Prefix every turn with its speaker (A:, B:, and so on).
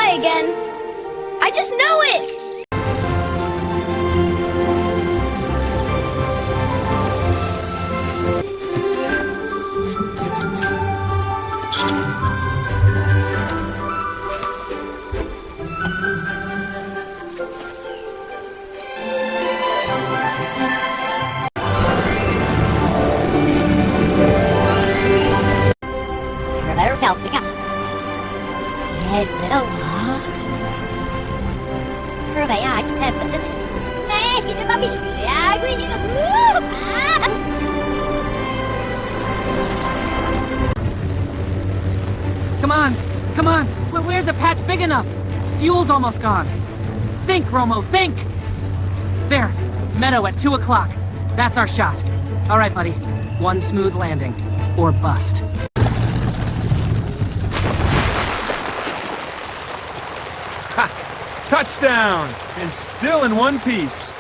A: fly again. I just know it!
B: Come on! Where's a patch big enough? Fuel's almost gone. Think, Romo, think! There, meadow at 2 o'clock. That's our shot. All right, buddy. One smooth landing, or bust.
C: Ha! Touchdown! And still in one piece.